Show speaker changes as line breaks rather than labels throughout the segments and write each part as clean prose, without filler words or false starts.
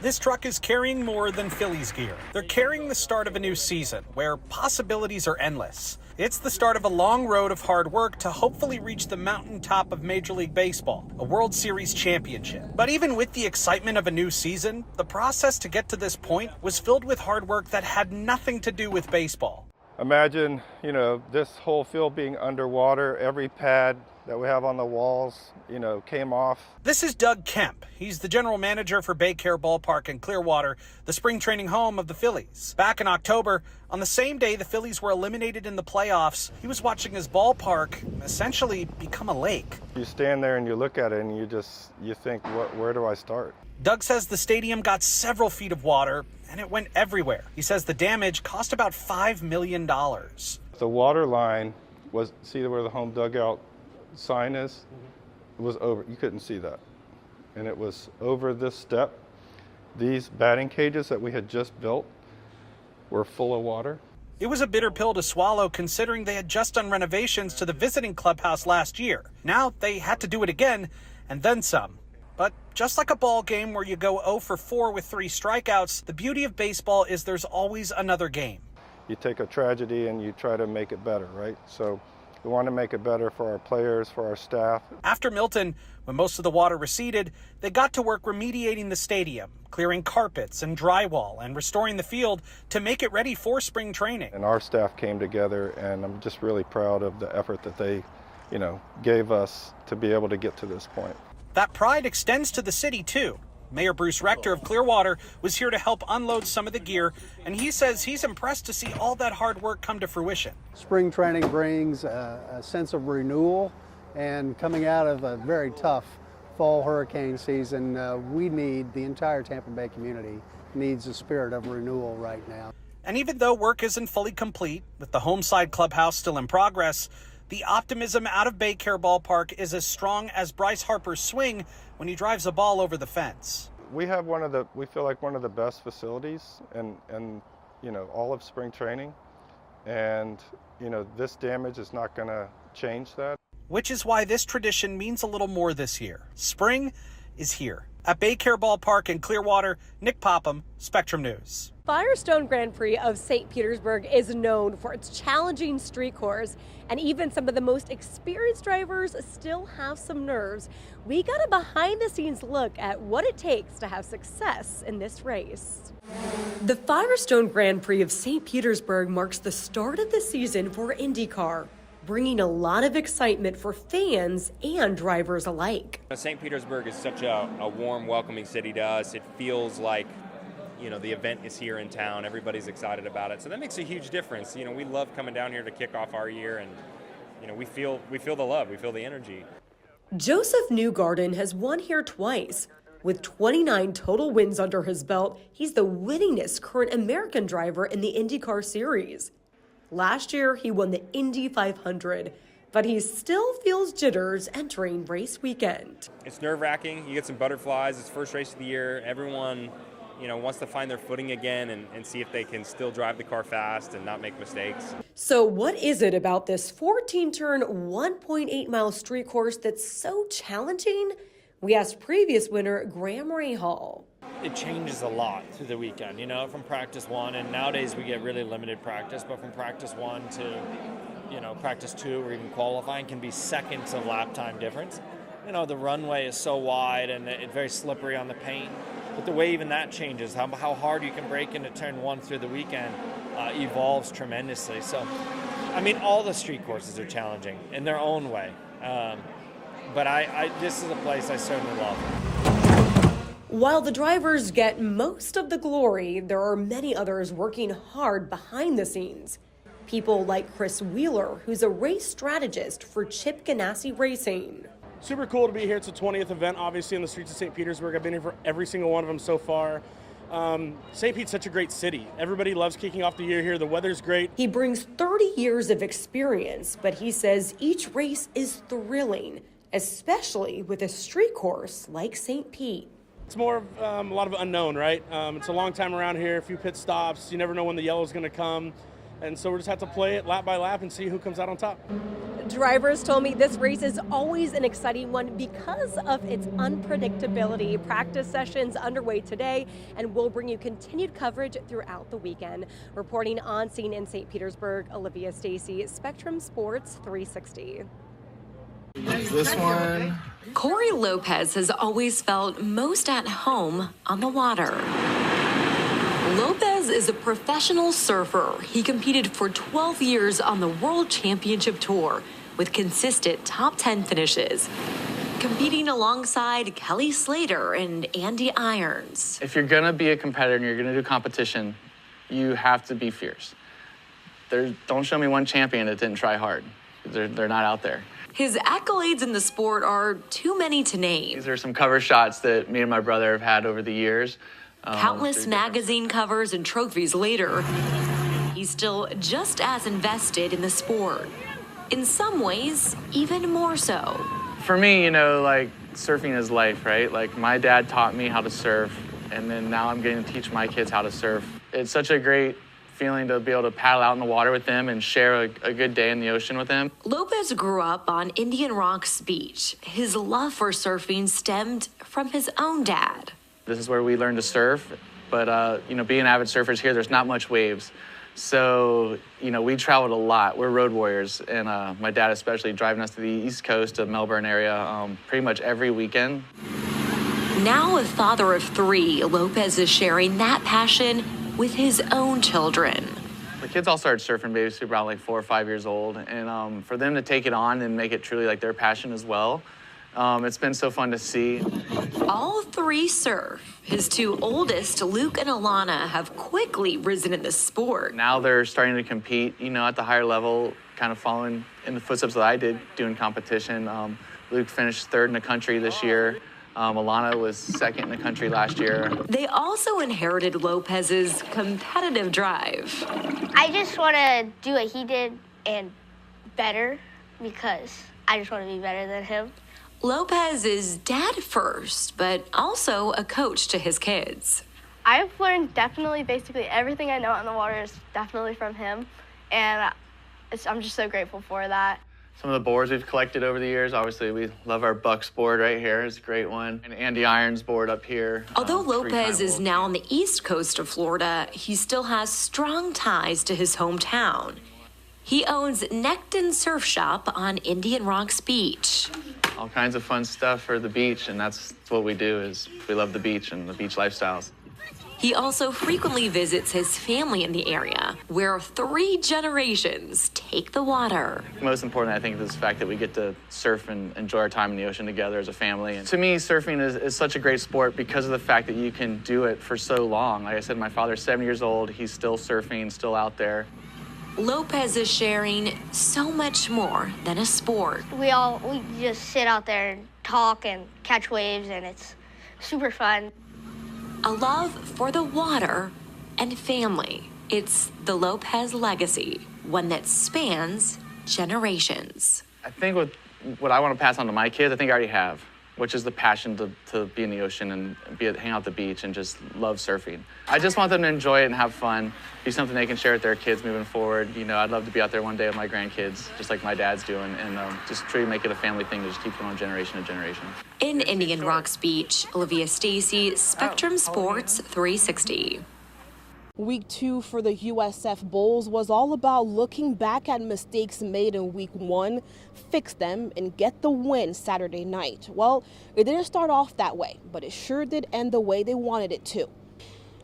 This truck is carrying more than Phillies gear. They're carrying the start of a new season where possibilities are endless. It's the start of a long road of hard work to hopefully reach the mountaintop of Major League Baseball, a World Series championship. But even with the excitement of a new season, the process to get to this point was filled with hard work that had nothing to do with baseball.
Imagine, this whole field being underwater, every pad that we have on the walls, came off.
This is Doug Kemp. He's the general manager for Baycare Ballpark in Clearwater, the spring training home of the Phillies. Back in October, on the same day the Phillies were eliminated in the playoffs, he was watching his ballpark essentially become a lake.
You stand there and you look at it and you think, where do I start?
Doug says the stadium got several feet of water and it went everywhere. He says the damage cost about $5 million.
The water line was, see where the home dugout sign is? It was over, you couldn't see that. And it was over this step. These batting cages that we had just built were full of water.
It was a bitter pill to swallow considering they had just done renovations to the visiting clubhouse last year. Now they had to do it again and then some. But just like a ball game where you go 0 for 4 with 3 strikeouts, the beauty of baseball is there's always another game.
You take a tragedy and you try to make it better, right? So we want to make it better for our players, for our staff.
After Milton, when most of the water receded, they got to work remediating the stadium, clearing carpets and drywall, and restoring the field to make it ready for spring training.
And our staff came together, and I'm just really proud of the effort that they, gave us to be able to get to this point.
That pride extends to the city, too. Mayor Bruce Rector of Clearwater was here to help unload some of the gear, and he says he's impressed to see all that hard work come to fruition.
Spring training brings a sense of renewal, and coming out of a very tough fall hurricane season, the entire Tampa Bay community needs a spirit of renewal right now.
And even though work isn't fully complete, with the home side clubhouse still in progress, the optimism out of Baycare Ballpark is as strong as Bryce Harper's swing when he drives a ball over the fence.
We have we feel like one of the best facilities in all of spring training. And, this damage is not going to change that.
Which is why this tradition means a little more this year. Spring is here. At Baycare Ballpark in Clearwater, Nick Popham, Spectrum News.
Firestone Grand Prix of St. Petersburg is known for its challenging street course, and even some of the most experienced drivers still have some nerves. We got a behind-the-scenes look at what it takes to have success in this race. The Firestone Grand Prix of St. Petersburg marks the start of the season for IndyCar, bringing a lot of excitement for fans and drivers alike.
St. Petersburg is such a warm, welcoming city to us. It feels like the event is here in town. Everybody's excited about it. So that makes a huge difference. We love coming down here to kick off our year, and we feel the love, we feel the energy.
Joseph Newgarden has won here twice. With 29 total wins under his belt, he's the winningest current American driver in the IndyCar series. Last year, he won the Indy 500, but he still feels jitters entering race weekend.
It's nerve-wracking. You get some butterflies. It's first race of the year. Everyone wants to find their footing again and see if they can still drive the car fast and not make mistakes.
So what is it about this 14-turn, 1.8-mile street course that's so challenging? We asked previous winner Graham Rahal.
It changes a lot through the weekend, from practice 1, and nowadays we get really limited practice, but from practice 1 to, practice 2 or even qualifying can be seconds of lap time difference. The runway is so wide and it's very slippery on the paint. But the way even that changes, how hard you can break into turn 1 through the weekend evolves tremendously. So, all the street courses are challenging in their own way. But this is a place I certainly love.
While the drivers get most of the glory, there are many others working hard behind the scenes. People like Chris Wheeler, who's a race strategist for Chip Ganassi Racing.
Super cool to be here. It's the 20th event, obviously, in the streets of St. Petersburg. I've been here for every single one of them so far. St. Pete's such a great city. Everybody loves kicking off the year here. The weather's great.
He brings 30 years of experience, but he says each race is thrilling, especially with a street course like St. Pete.
It's more of a lot of unknown, right? It's a long time around here, a few pit stops. You never know when the yellow's going to come. And so we'll just have to play it lap by lap and see who comes out on top.
Drivers told me this race is always an exciting one because of its unpredictability. Practice sessions underway today, and we'll bring you continued coverage throughout the weekend. Reporting on scene in St. Petersburg, Olivia Stacy, Spectrum Sports 360.
This one.
Corey Lopez has always felt most at home on the water. Lopez is a professional surfer. He competed for 12 years on the World Championship Tour with consistent top 10 finishes, competing alongside Kelly Slater and Andy Irons.
If you're gonna be a competitor and you're gonna do competition, you have to be fierce. Don't show me one champion that didn't try hard. They're not out there.
His accolades in the sport are too many to name.
These are some cover shots that me and my brother have had over the years.
Countless magazine covers and trophies later, he's still just as invested in the sport. In some ways, even more so.
For me, like surfing is life, right? Like my dad taught me how to surf, and then now I'm getting to teach my kids how to surf. It's such a great feeling to be able to paddle out in the water with them and share a good day in the ocean with them.
Lopez grew up on Indian Rocks Beach. His love for surfing stemmed from his own dad.
This is where we learned to surf, but being avid surfers here, there's not much waves. So, we traveled a lot. We're road warriors, and my dad especially driving us to the East Coast of Melbourne area pretty much every weekend.
Now a father of 3, Lopez is sharing that passion with his own children.
The kids all started surfing basically around like 4 or 5 years old, and for them to take it on and make it truly like their passion as well, it's been so fun to see.
All 3 surf. His 2 oldest, Luke and Alana, have quickly risen in the sport.
Now they're starting to compete, at the higher level, kind of following in the footsteps that I did doing competition. Luke finished 3rd in the country this year. Alana was 2nd in the country last year.
They also inherited Lopez's competitive drive.
I just want to do what he did and better because I just want to be better than him.
Lopez is dad first, but also a coach to his kids.
I've learned basically everything I know on the water is definitely from him, and I'm just so grateful for that.
Some of the boards we've collected over the years, obviously we love our Bucks board right here. It's a great one. And Andy Irons board up here.
Although Lopez is now on the east coast of Florida, he still has strong ties to his hometown. He owns Necton Surf Shop on Indian Rocks Beach.
All kinds of fun stuff for the beach, and that's what we do is we love the beach and the beach lifestyles.
He also frequently visits his family in the area, where 3 generations take the water.
Most important, I think, is the fact that we get to surf and enjoy our time in the ocean together as a family. And to me, surfing is such a great sport because of the fact that you can do it for so long. Like I said, my father's 70 years old. He's still surfing, still out there.
Lopez is sharing so much more than a sport.
We just sit out there and talk and catch waves, and it's super fun.
A love for the water and family. It's the Lopez legacy, one that spans generations.
I think what I want to pass on to my kids, I think I already have, which is the passion to be in the ocean and hang out at the beach and just love surfing. I just want them to enjoy it and have fun, be something they can share with their kids moving forward. I'd love to be out there one day with my grandkids, just like my dad's doing, and just truly make it a family thing to just keep going generation to generation.
In Indian Rocks Beach, Olivia Stacy, Spectrum Sports 360.
Week 2 for the USF Bulls was all about looking back at mistakes made in Week 1, fix them, and get the win Saturday night. Well, it didn't start off that way, but it sure did end the way they wanted it to.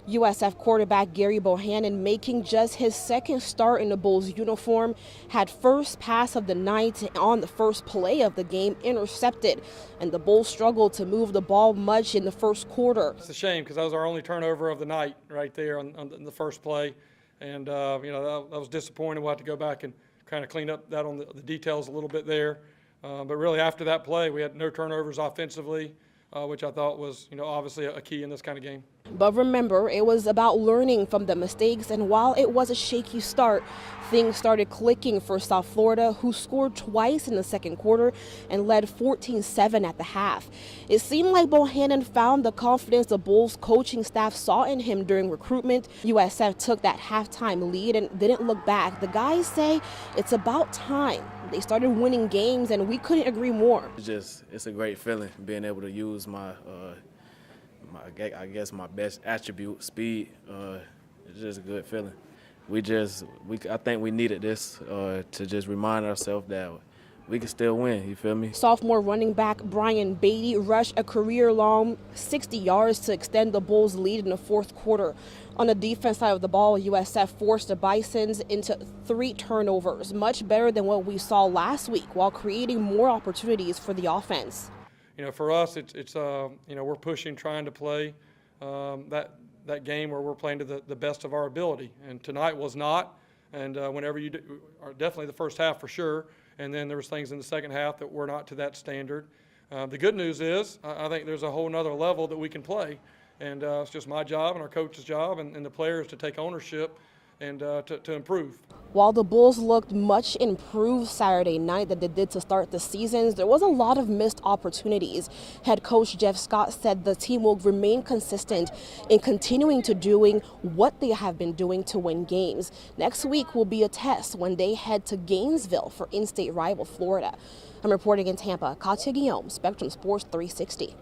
USF quarterback Gary Bohannon, making just his 2nd start in the Bulls uniform, had first pass of the night on the first play of the game intercepted, and the Bulls struggled to move the ball much in the first quarter.
It's a shame because that was our only turnover of the night right there on the first play, and that was disappointing. We'll have to go back and kind of clean up that on the details a little bit there. But really after that play, we had no turnovers offensively. which I thought was, obviously a key in this kind of game.
But remember, it was about learning from the mistakes, and while it was a shaky start, things started clicking for South Florida, who scored twice in the second quarter and led 14-7 at the half. It seemed like Bohannon found the confidence the Bulls coaching staff saw in him during recruitment. USF took that halftime lead and didn't look back. The guys say it's about time. They started winning games, and we couldn't agree more.
It's a great feeling being able to use my best attribute, speed. It's just a good feeling. I think we needed this to just remind ourselves that we can still win, you feel me?
Sophomore running back Brian Beatty rushed a career-long 60 yards to extend the Bulls' lead in the fourth quarter. On the defense side of the ball, USF forced the Bisons into 3 turnovers, much better than what we saw last week, while creating more opportunities for the offense.
For us, it's we're pushing, trying to play that game where we're playing to the best of our ability. And tonight was not. And whenever you do, or definitely the first half for sure. And then there was things in the second half that were not to that standard. The good news is I think there's a whole nother level that we can play. And it's just my job and our coach's job and the players to take ownership and to improve.
While the Bulls looked much improved Saturday night than they did to start the season, there was a lot of missed opportunities. Head coach Jeff Scott said the team will remain consistent in continuing to doing what they have been doing to win games. Next week will be a test when they head to Gainesville for in-state rival Florida. I'm reporting in Tampa, Katya Guillaume, Spectrum Sports 360.